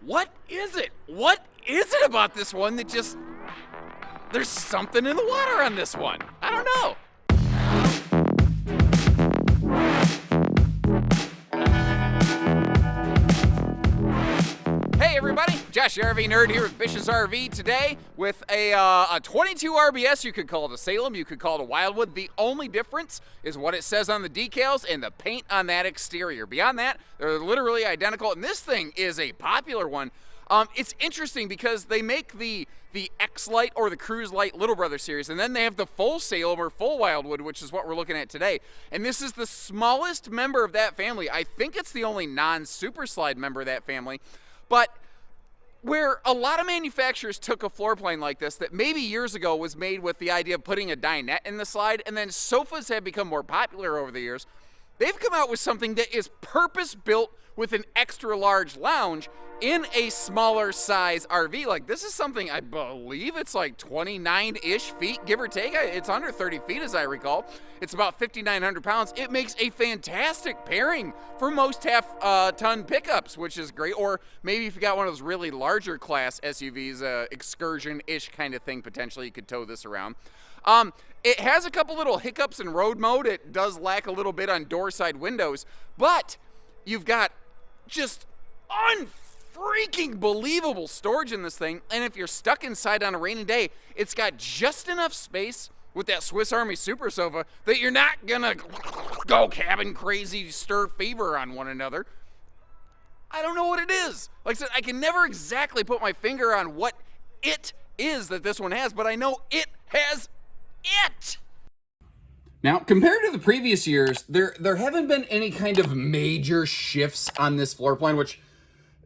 What is it? What is it about this one that just... There's something in the water on this one. I don't know. Hey everybody, Josh the RV Nerd here with Spacious RV today with a 22 RBS. You could call it a Salem, you could call it a Wildwood. The only difference is what it says on the decals and the paint on that exterior. Beyond that, they're literally identical, and this thing is a popular one. It's interesting because they make the X-Lite or the Cruise Lite Little Brother series, and then they have the full Salem or full Wildwood, which is what we're looking at today. And this is the smallest member of that family. I think it's the only non-Super Slide member of that family. But where a lot of manufacturers took a floor plan like this that maybe years ago was made with the idea of putting a dinette in the slide, and then sofas have become more popular over the years, they've come out with something that is purpose-built with an extra large lounge in a smaller size RV. Like, this is something, I believe it's like 29-ish feet, give or take. It's under 30 feet as I recall. It's about 5,900 pounds. It makes a fantastic pairing for most half-ton pickups, which is great. Or maybe if you got one of those really larger class SUVs, excursion-ish kind of thing, potentially you could tow this around. It has a couple little hiccups in road mode. It does lack a little bit on door side windows, but you've got just unfreaking believable storage in this thing. And if you're stuck inside on a rainy day, it's got just enough space with that Swiss Army Super Sofa that you're not gonna go cabin crazy, stir fever on one another. I don't know what it is. Like I said, I can never exactly put my finger on what it is that this one has, but I know it has it. Now, compared to the previous years, there haven't been any kind of major shifts on this floor plan, which,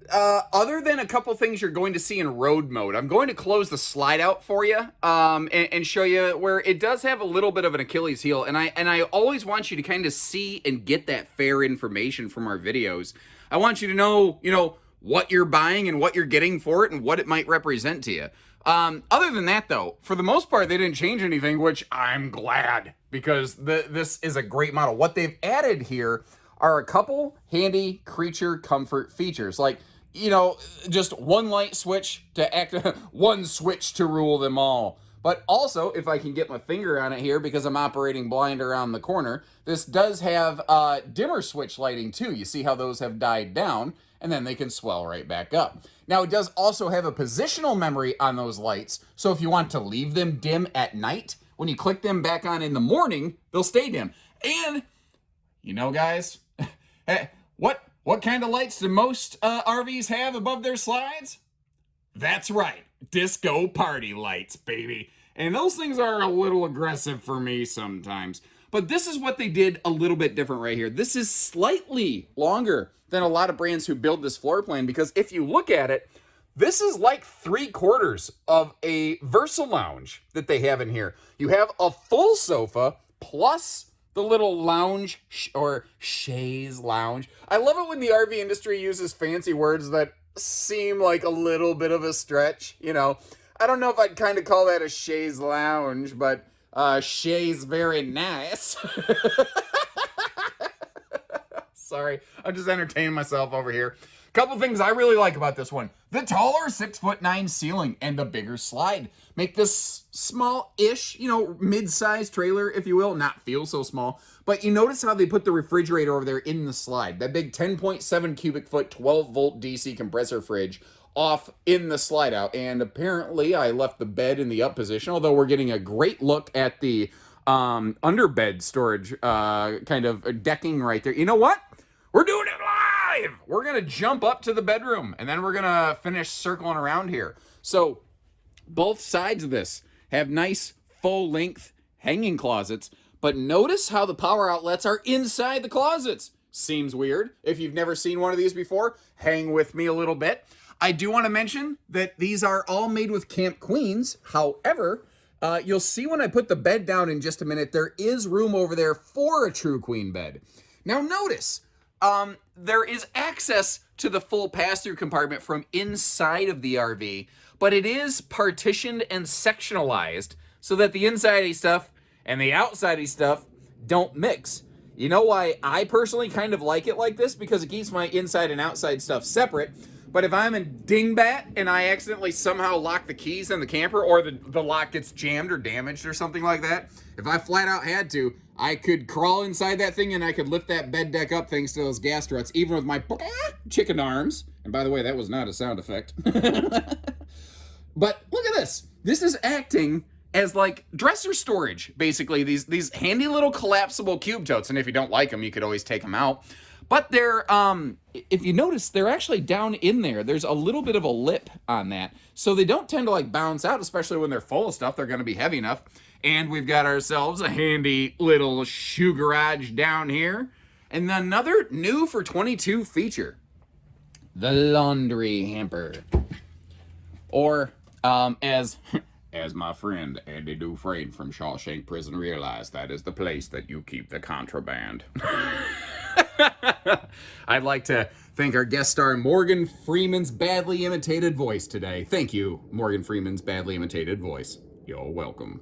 other than a couple things you're going to see in road mode. I'm going to close the slide out for you and show you where it does have a little bit of an Achilles heel, and I always want you to kind of see and get that fair information from our videos. I want you to know, what you're buying and what you're getting for it and what it might represent to you. Other than that, though, for the most part, they didn't change anything, which I'm glad, because this is a great model. What they've added here are a couple handy creature comfort features, like, just one light switch to act, one switch to rule them all. But also, if I can get my finger on it here, because I'm operating blind around the corner, this does have dimmer switch lighting too. You see how those have died down, and then they can swell right back up. Now, it does also have a positional memory on those lights, so if you want to leave them dim at night, when you click them back on in the morning, they'll stay dim. And, guys, what kind of lights do most RVs have above their slides? That's right, disco party lights, baby. And those things are a little aggressive for me sometimes. But this is what they did a little bit different right here. This is slightly longer than a lot of brands who build this floor plan, because if you look at it, this is like 3/4 of a VersaLounge that they have in here. You have a full sofa plus the little lounge or chaise lounge. I love it when the RV industry uses fancy words that seem like a little bit of a stretch. I don't know if I'd kind of call that a chaise lounge, but chaise very nice. Sorry, I'm just entertaining myself over here. Couple things I really like about this one. The taller 6'9" ceiling and the bigger slide make this small-ish, mid-sized trailer, if you will, not feel so small. But you notice how they put the refrigerator over there in the slide. That big 10.7 cubic foot, 12-volt DC compressor fridge off in the slide out. And apparently I left the bed in the up position, although we're getting a great look at the underbed storage kind of decking right there. You know what? We're doing it live! We're going to jump up to the bedroom, and then we're going to finish circling around here. So both sides of this have nice full-length hanging closets, but notice how the power outlets are inside the closets. Seems weird. If you've never seen one of these before, hang with me a little bit. I do want to mention that these are all made with Camp Queens. However, you'll see when I put the bed down in just a minute, there is room over there for a true queen bed. Now notice, there is access to the full pass-through compartment from inside of the RV, but it is partitioned and sectionalized so that the inside-y stuff and the outside-y stuff don't mix. You know why I personally kind of like it like this? Because it keeps my inside and outside stuff separate. But if I'm in dingbat and I accidentally somehow lock the keys in the camper, or the lock gets jammed or damaged or something like that, if I flat out had to, I could crawl inside that thing and I could lift that bed deck up thanks to those gas struts, even with my chicken arms. And by the way, that was not a sound effect. But look at this. This is acting as like dresser storage, basically. These handy little collapsible cube totes. And if you don't like them, you could always take them out. But they're, if you notice, they're actually down in there. There's a little bit of a lip on that. So they don't tend to like bounce out, especially when they're full of stuff. They're going to be heavy enough. And we've got ourselves a handy little shoe garage down here. And another new for 22 feature, the laundry hamper. Or, as my friend Andy Dufresne from Shawshank Prison realized, that is the place that you keep the contraband. I'd like to thank our guest star, Morgan Freeman's badly imitated voice today. Thank you, Morgan Freeman's badly imitated voice. You're welcome.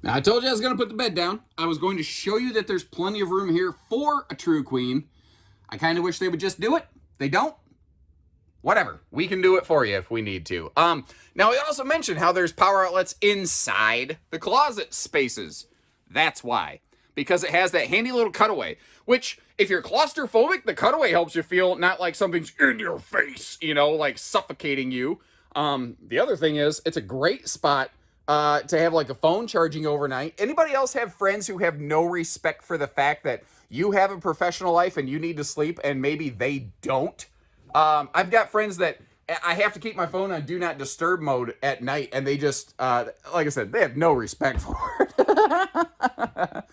Now, I told you I was going to put the bed down. I was going to show you that there's plenty of room here for a true queen. I kind of wish they would just do it. They don't. Whatever. We can do it for you if we need to. Now, we also mentioned how there's power outlets inside the closet spaces. That's why. Because it has that handy little cutaway, which, if you're claustrophobic, the cutaway helps you feel not like something's in your face, you know, like suffocating you. The other thing is, it's a great spot to have like a phone charging overnight. Anybody else have friends who have no respect for the fact that you have a professional life and you need to sleep and maybe they don't? I've got friends that I have to keep my phone on do not disturb mode at night, and they just, like I said, they have no respect for it.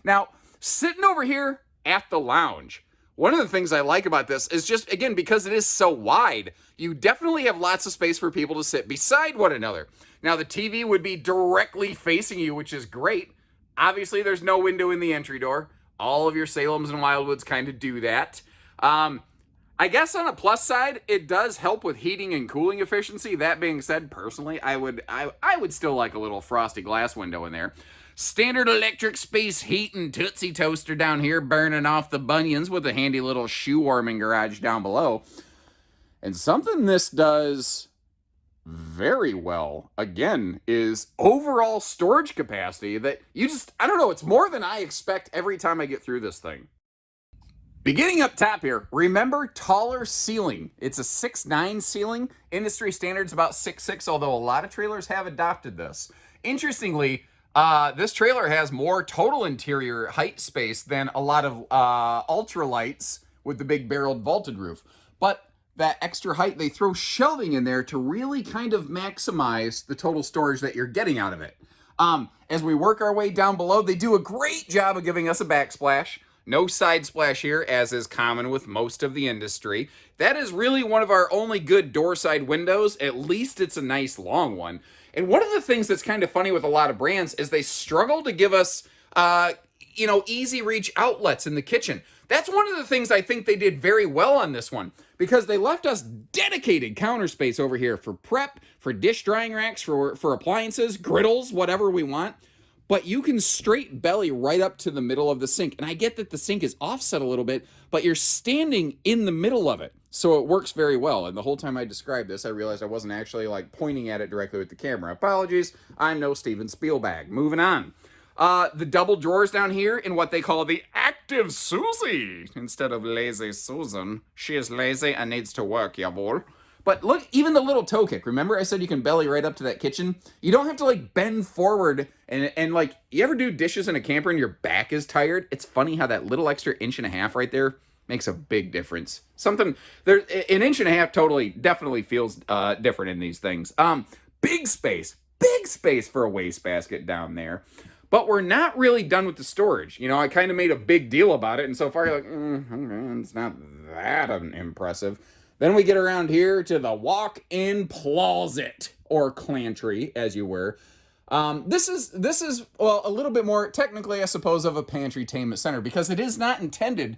Now, sitting over here at the lounge, one of the things I like about this is just, again, because it is so wide, you definitely have lots of space for people to sit beside one another. Now, the TV would be directly facing you, which is great. Obviously, there's no window in the entry door. All of your Salems and Wildwoods kind of do that. I guess on a plus side, it does help with heating and cooling efficiency. That being said, personally, I would still like a little frosty glass window in there. Standard electric space heat and Tootsie toaster down here, burning off the bunions with a handy little shoe warming garage down below. And something this does very well, again, is overall storage capacity that I don't know, it's more than I expect every time I get through this thing. Beginning up top here, remember taller ceiling. It's a 6'9" ceiling. Industry standard's about 6'6", although a lot of trailers have adopted this. Interestingly, this trailer has more total interior height space than a lot of ultralights with the big barreled vaulted roof. But that extra height, they throw shelving in there to really kind of maximize the total storage that you're getting out of it. As we work our way down below, they do a great job of giving us a backsplash. No side splash here, as is common with most of the industry. That is really one of our only good door side windows. At least it's a nice long one. And one of the things that's kind of funny with a lot of brands is they struggle to give us, easy reach outlets in the kitchen. That's one of the things I think they did very well on this one, because they left us dedicated counter space over here for prep, for dish drying racks, for appliances, griddles, whatever we want. But you can straight belly right up to the middle of the sink. And I get that the sink is offset a little bit, but you're standing in the middle of it. So it works very well. And the whole time I described this, I realized I wasn't actually like pointing at it directly with the camera. Apologies, I'm no Steven Spielberg. Moving on. The double drawers down here in what they call the active Susie instead of lazy Susan. She is lazy and needs to work, ya boy. But look, even the little toe kick. Remember I said you can belly right up to that kitchen? You don't have to like bend forward and like, you ever do dishes in a camper and your back is tired? It's funny how that little extra 1.5 inches right there makes a big difference. An 1.5 inches definitely feels different in these things. Big space for a wastebasket down there. But we're not really done with the storage. You know, I kind of made a big deal about it, and so far you're like, it's not that impressive. Then we get around here to the walk-in closet, or clantry, as you were. This is well, a little bit more technically, I suppose, of a pantry-tainment center, because it is not intended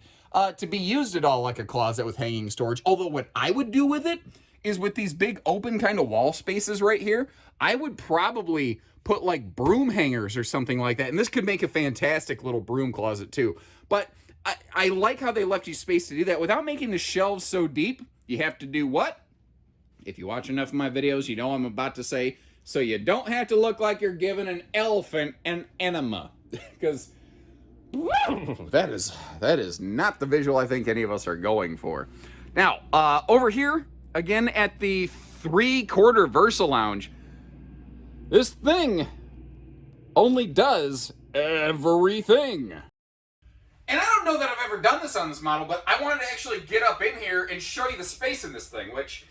to be used at all like a closet with hanging storage. Although what I would do with it is with these big open kind of wall spaces right here, I would probably put like broom hangers or something like that. And this could make a fantastic little broom closet too. But I like how they left you space to do that without making the shelves so deep. you have to do what? If you watch enough of my videos, you know I'm about to say, so you don't have to look like you're giving an elephant an enema. Because that is not the visual I think any of us are going for. Now, over here, again at the 3/4 VersaLounge, this thing only does everything. And I don't know that I've ever done this on this model, but I wanted to actually get up in here and show you the space in this thing, which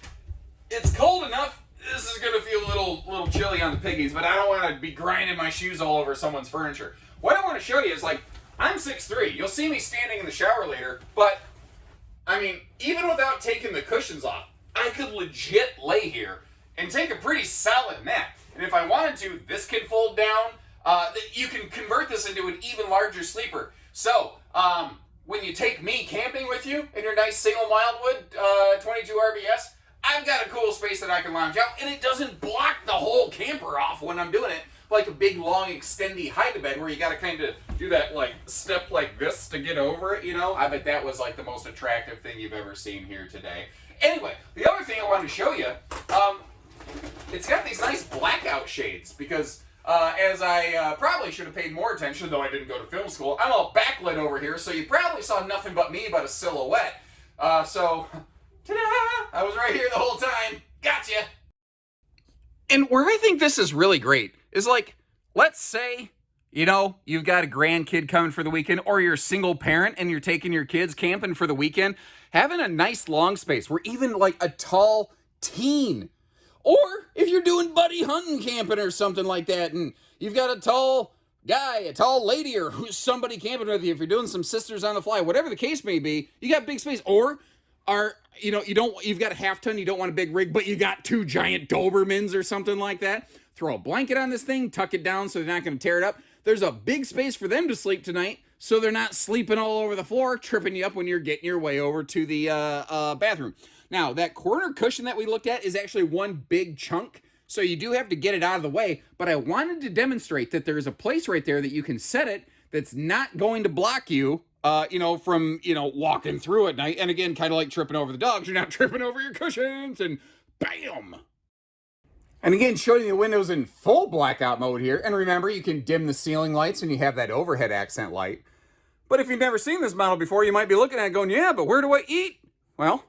it's cold enough. This is gonna feel a little chilly on the piggies, but I don't want to be grinding my shoes all over someone's furniture. What I want to show you is, like, I'm 6'3". You'll see me standing in the shower later, but I mean, even without taking the cushions off, I could legit lay here and take a pretty solid nap. And if I wanted to, this can fold down. You can convert this into an even larger sleeper. So, when you take me camping with you in your nice single Wildwood 22 RBS, I've got a cool space that I can lounge out, and it doesn't block the whole camper off when I'm doing it like a big, long, extendy hide-a-bed where you got to kind of do that, like, step like this to get over it, you know? I bet that was, like, the most attractive thing you've ever seen here today. Anyway, the other thing I wanted to show you, it's got these nice blackout shades because as I probably should have paid more attention, though I didn't go to film school, I'm all backlit over here, so you probably saw nothing but me but a silhouette. So, ta-da! I was right here the whole time. Gotcha! And where I think this is really great is, like, let's say, you know, you've got a grandkid coming for the weekend, or you're a single parent and you're taking your kids camping for the weekend, having a nice long space where even, like, a tall teen, or if you're doing buddy hunting camping or something like that, and you've got a tall guy, a tall lady, or who's somebody camping with you, if you're doing some sisters on the fly, whatever the case may be, you got big space. Or you know, you've got a half ton, you don't want a big rig, but you got 2 giant Dobermans or something like that. Throw a blanket on this thing, tuck it down so they're not going to tear it up. There's a big space for them to sleep tonight, so they're not sleeping all over the floor, tripping you up when you're getting your way over to the bathroom. Now, that corner cushion that we looked at is actually one big chunk, so you do have to get it out of the way, but I wanted to demonstrate that there's a place right there that you can set it that's not going to block you, you know, from, you know, walking through at night. And again, kind of like tripping over the dogs, you're not tripping over your cushions, and bam! And again, showing you the windows in full blackout mode here. And remember, you can dim the ceiling lights and you have that overhead accent light. But if you've never seen this model before, you might be looking at it going, yeah, but where do I eat? Well,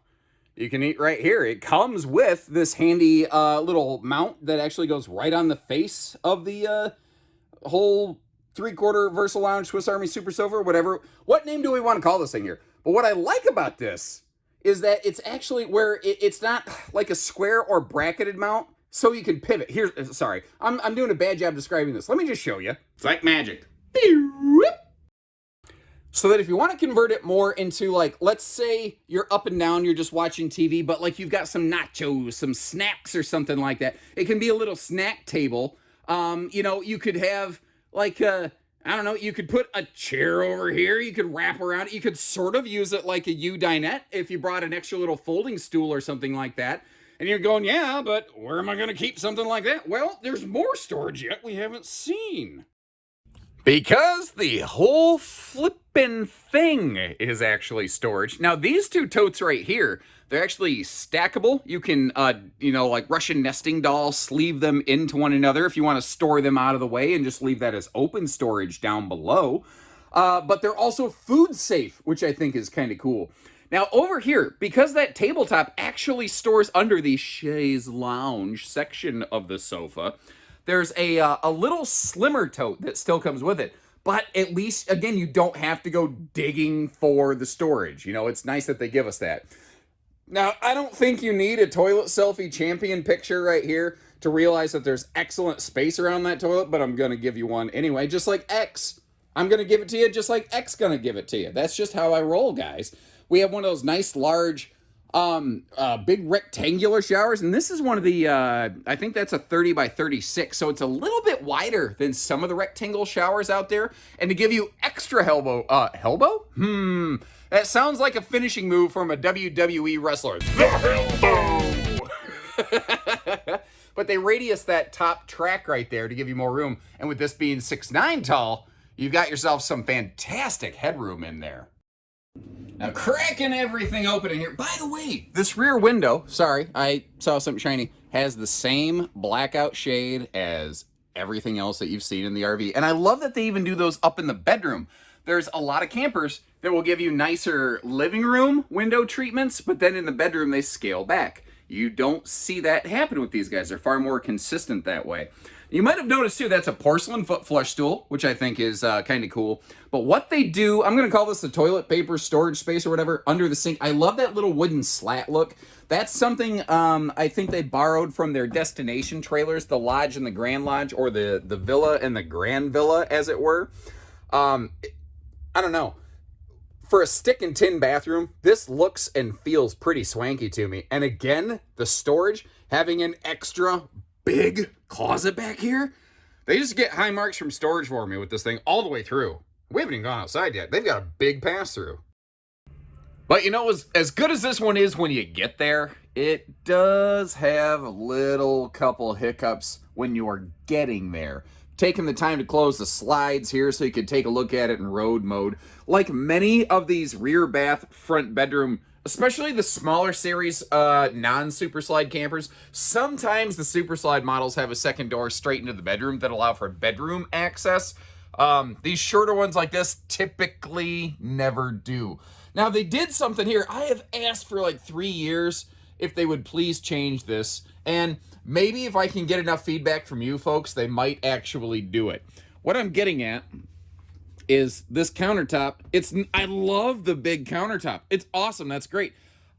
you can eat right here. It comes with this handy little mount that actually goes right on the face of the whole 3/4 VersaLounge Swiss Army Super Sofa, whatever. What name do we want to call this thing here? But what I like about this is that it's actually where it's not like a square or bracketed mount, so you can pivot. Here, sorry, I'm doing a bad job describing this. Let me just show you. It's like magic. So that if you want to convert it more into, like, let's say you're up and down, you're just watching TV, but like you've got some nachos, some snacks or something like that. It can be a little snack table. You know, you could have like I don't know, you could put a chair over here, you could wrap around it, you could sort of use it like a U-dinette if you brought an extra little folding stool or something like that. And you're going, yeah, but where am I going to keep something like that? Well, there's more storage yet we haven't seen. Because the whole flippin' thing is actually storage. Now, these 2 totes right here, they're actually stackable. You can, you know, like Russian nesting dolls, sleeve them into one another if you want to store them out of the way and just leave that as open storage down below. But they're also food safe, which I think is kind of cool. Now, over here, because that tabletop actually stores under the chaise lounge section of the sofa, there's a little slimmer tote that still comes with it. But at least, again, you don't have to go digging for the storage. You know, it's nice that they give us that. Now, I don't think you need a toilet selfie champion picture right here to realize that there's excellent space around that toilet, but I'm going to give you one anyway, just like X. I'm going to give it to you just like X going to give it to you. That's just how I roll, guys. We have one of those nice, large, big rectangular showers, and this is one of the, I think that's a 30 by 36, so it's a little bit wider than some of the rectangle showers out there, and to give you extra elbow, that sounds like a finishing move from a WWE wrestler. The elbow! But they radius that top track right there to give you more room, and with this being 6'9" tall, you've got yourself some fantastic headroom in there. Now, cracking everything open in here. By the way, this rear window, sorry, I saw something shiny, has the same blackout shade as everything else that you've seen in the RV. And I love that they even do those up in the bedroom. There's a lot of campers that will give you nicer living room window treatments, but then in the bedroom they scale back. You don't see that happen with these guys. They're far more consistent that way. You might have noticed too, that's a porcelain foot flush stool, which I think is kind of cool. But what they do, I'm going to call this the toilet paper storage space or whatever, under the sink. I love that little wooden slat look. That's something I think they borrowed from their destination trailers, the Lodge and the Grand Lodge, or the Villa and the Grand Villa, as it were. I don't know. For a stick and tin bathroom, this looks and feels pretty swanky to me. And again, the storage, having an extra big closet back here, they just get high marks from storage for me with this thing all the way through. We haven't even gone outside yet. They've got a big pass through. But you know, as good as this one is when you get there, it does have a little couple hiccups when you are getting there. Taking the time to close the slides here so you could take a look at it in road mode. Like many of these rear bath front bedroom, especially the smaller series non-super slide campers, sometimes the super slide models have a second door straight into the bedroom that allow for bedroom access. These shorter ones like this typically never do. Now they did something here. I have asked for like 3 years if they would please change this, and maybe if I can get enough feedback from you folks, they might actually do it. What I'm getting at is this countertop. I love the big countertop. It's awesome. That's great.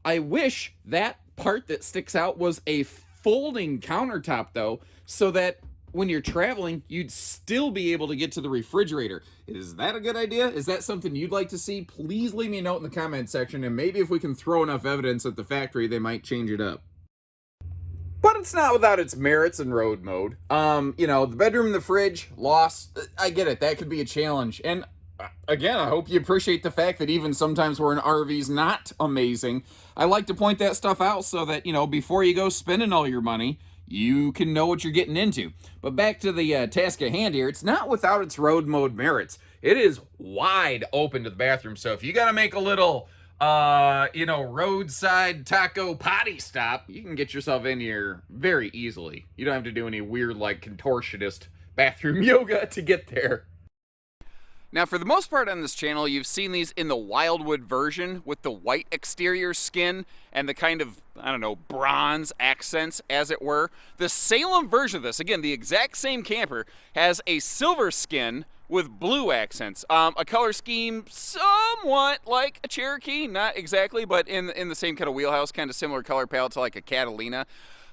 I wish that part that sticks out was a folding countertop though, so that when you're traveling, you'd still be able to get to the refrigerator. Is that a good idea? Is that something you'd like to see? Please leave me a note in the comment section, and maybe if we can throw enough evidence at the factory, they might change it up. But it's not without its merits in road mode. You know, the bedroom and the fridge, lost. I get it. That could be a challenge. And again, I hope you appreciate the fact that even sometimes where an RV's not amazing, I like to point that stuff out so that, you know, before you go spending all your money, you can know what you're getting into. But back to the task at hand here, it's not without its road mode merits. It is wide open to the bathroom. So if you got to make a little you know, roadside taco potty stop, you can get yourself in here very easily. You don't have to do any weird, like, contortionist bathroom yoga to get there. Now, for the most part on this channel, you've seen these in the Wildwood version with the white exterior skin and the kind of, I don't know, bronze accents, as it were. The Salem version of this, again, the exact same camper, has a silver skin with blue accents. A color scheme somewhat like a Cherokee, not exactly, but in the same kind of wheelhouse, kind of similar color palette to like a Catalina.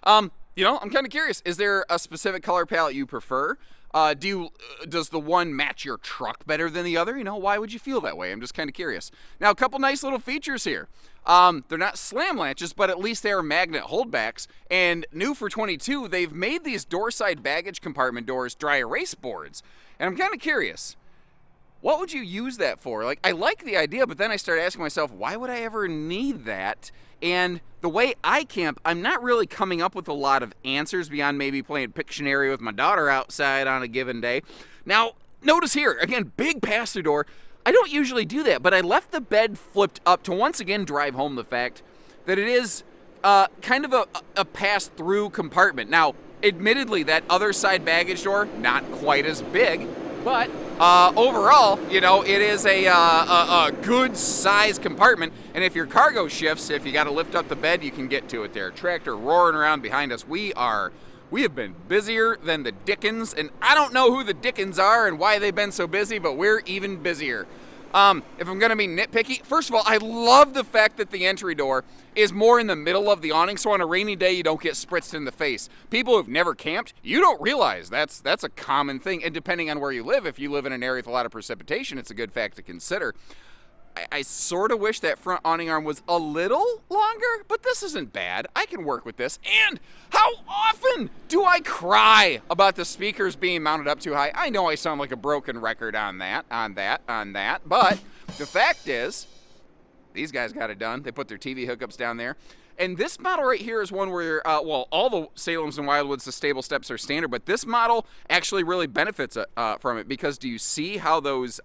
You know, I'm kind of curious, is there a specific color palette you prefer? Does the one match your truck better than the other? You know, why would you feel that way? I'm just kind of curious. Now, a couple nice little features here. They're not slam latches, but at least they are magnet holdbacks. And new for 22, they've made these door side baggage compartment doors dry erase boards. And I'm kind of curious, what would you use that for? Like, I like the idea, but then I started asking myself, why would I ever need that? And the way I camp, I'm not really coming up with a lot of answers beyond maybe playing Pictionary with my daughter outside on a given day. Now, notice here, again, big pass-through door. I don't usually do that, but I left the bed flipped up to once again drive home the fact that it is kind of a pass-through compartment. Now, admittedly, that other side baggage door, not quite as big, but overall, you know, it is a good size compartment. And if your cargo shifts, if you got to lift up the bed, you can get to it there. Tractor roaring around behind us. We have been busier than the Dickens, and I don't know who the Dickens are and why they've been so busy, but we're even busier. If I'm gonna be nitpicky, first of all, I love the fact that the entry door is more in the middle of the awning, so on a rainy day you don't get spritzed in the face. People who've never camped, you don't realize that's a common thing, and depending on where you live, if you live in an area with a lot of precipitation, it's a good fact to consider. I sort of wish that front awning arm was a little longer, but this isn't bad. I can work with this. And how often do I cry about the speakers being mounted up too high? I know I sound like a broken record on that, but the fact is, these guys got it done. They put their TV hookups down there. And this model right here is one where, well, all the Salems and Wildwoods, the stable steps are standard, but this model actually really benefits from it, because do you see how those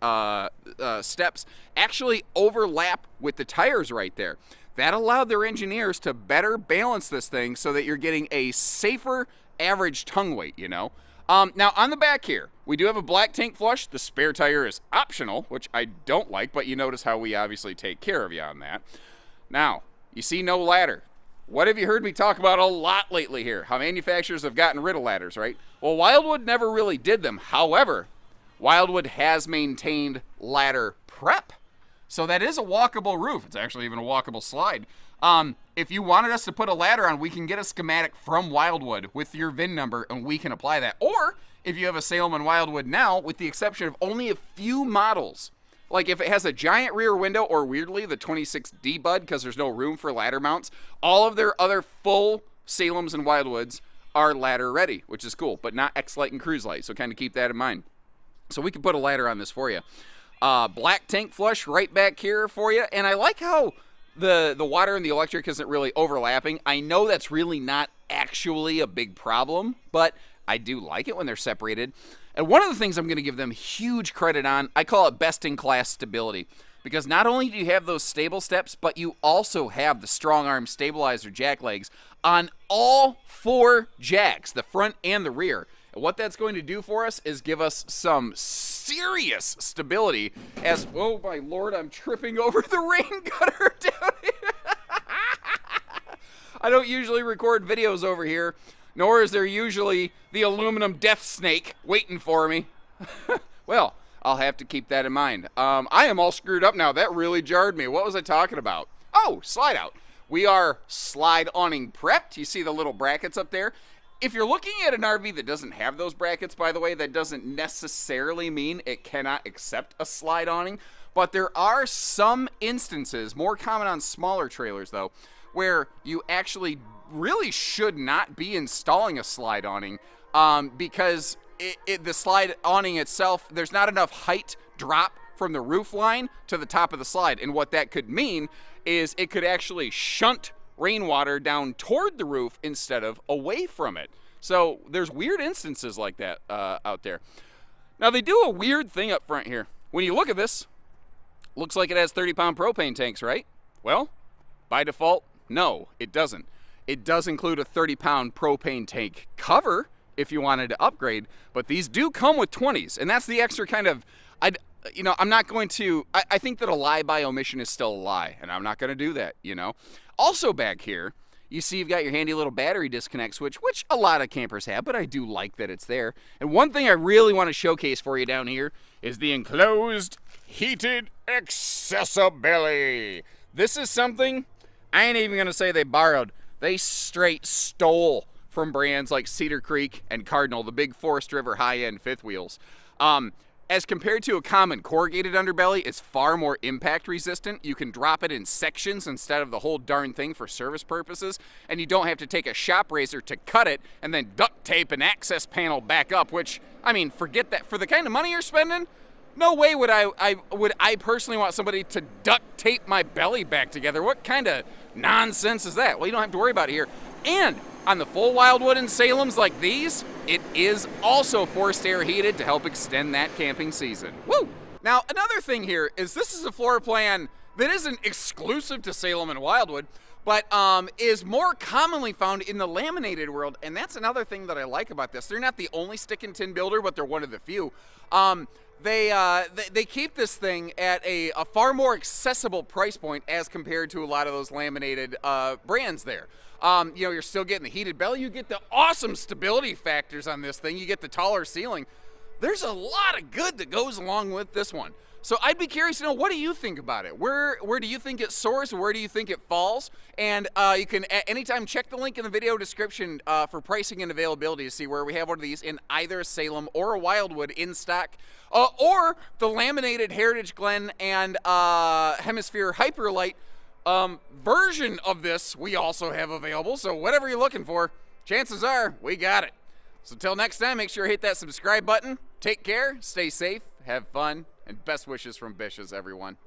steps actually overlap with the tires right there? That allowed their engineers to better balance this thing so that you're getting a safer average tongue weight, you know? Now, on the back here, we do have a black tank flush. The spare tire is optional, which I don't like, but you notice how we obviously take care of you on that. Now, you see no ladder. What have you heard me talk about a lot lately here? How manufacturers have gotten rid of ladders, right? Well, Wildwood never really did them. However, Wildwood has maintained ladder prep. So that is a walkable roof. It's actually even a walkable slide. If you wanted us to put a ladder on, we can get a schematic from Wildwood with your VIN number, and we can apply that. Or if you have a Salem and Wildwood now, with the exception of only a few models, like if it has a giant rear window, or weirdly the 26D Bud, because there's no room for ladder mounts, all of their other full Salems and Wildwoods are ladder ready, which is cool, but not X-Lite and Cruise Light, so kind of keep that in mind. So we can put a ladder on this for you. Black tank flush right back here for you, and I like how the water and the electric isn't really overlapping. I know that's really not actually a big problem, but I do like it when they're separated. And one of the things I'm going to give them huge credit on, I call it best-in-class stability. Because not only do you have those stable steps, but you also have the strong arm stabilizer jack legs on all 4 jacks, the front and the rear. And what that's going to do for us is give us some serious stability as, oh my lord, I'm tripping over the rain gutter down here. I don't usually record videos over here, nor is there usually the aluminum death snake waiting for me. Well, I'll have to keep that in mind. I am all screwed up now. That really jarred me. What was I talking about? Oh, slide out. We are slide awning prepped. You see the little brackets up there? If you're looking at an RV that doesn't have those brackets, by the way, that doesn't necessarily mean it cannot accept a slide awning. But there are some instances, more common on smaller trailers though, where you actually really should not be installing a slide awning because the slide awning itself, there's not enough height drop from the roof line to the top of the slide. And what that could mean is it could actually shunt rainwater down toward the roof instead of away from it. So there's weird instances like that out there. Now they do a weird thing up front here. When you look at this, looks like it has 30-pound propane tanks, right? Well, by default, no, it doesn't. It does include a 30-pound propane tank cover if you wanted to upgrade, but these do come with 20s, and that's the extra kind of, I'm not going to, I think that a lie by omission is still a lie, and I'm not going to do that, you know. Also back here, you see you've got your handy little battery disconnect switch, which a lot of campers have, but I do like that it's there. And one thing I really want to showcase for you down here is the enclosed heated accessibility. This is something I ain't even going to say they borrowed. They straight stole from brands like Cedar Creek and Cardinal, the big Forest River high-end fifth wheels. As compared to a common corrugated underbelly, it's far more impact resistant. You can drop it in sections instead of the whole darn thing for service purposes, and you don't have to take a shop razor to cut it and then duct tape an access panel back up, which, I mean, forget that. For the kind of money you're spending, no way would I personally want somebody to duct tape my belly back together. What kind of nonsense is that? Well, you don't have to worry about it here. And on the full Wildwood and Salems like these, it is also forced air heated to help extend that camping season. Woo! Now, another thing here is this is a floor plan that isn't exclusive to Salem and Wildwood, but is more commonly found in the laminated world, and that's another thing that I like about this. They're not the only stick and tin builder, but they're one of the few. They keep this thing at a far more accessible price point as compared to a lot of those laminated brands there. You're still getting the heated belly. You get the awesome stability factors on this thing. You get the taller ceiling. There's a lot of good that goes along with this one. So I'd be curious to know, what do you think about it? Where do you think it soars? Where do you think it falls? And you can at any time check the link in the video description for pricing and availability to see where we have one of these in either a Salem or a Wildwood in stock, or the laminated Heritage Glen and Hemisphere Hyperlight version of this we also have available. So whatever you're looking for, chances are we got it. So till next time, make sure to hit that subscribe button. Take care, stay safe, have fun, and best wishes from Bishes, everyone.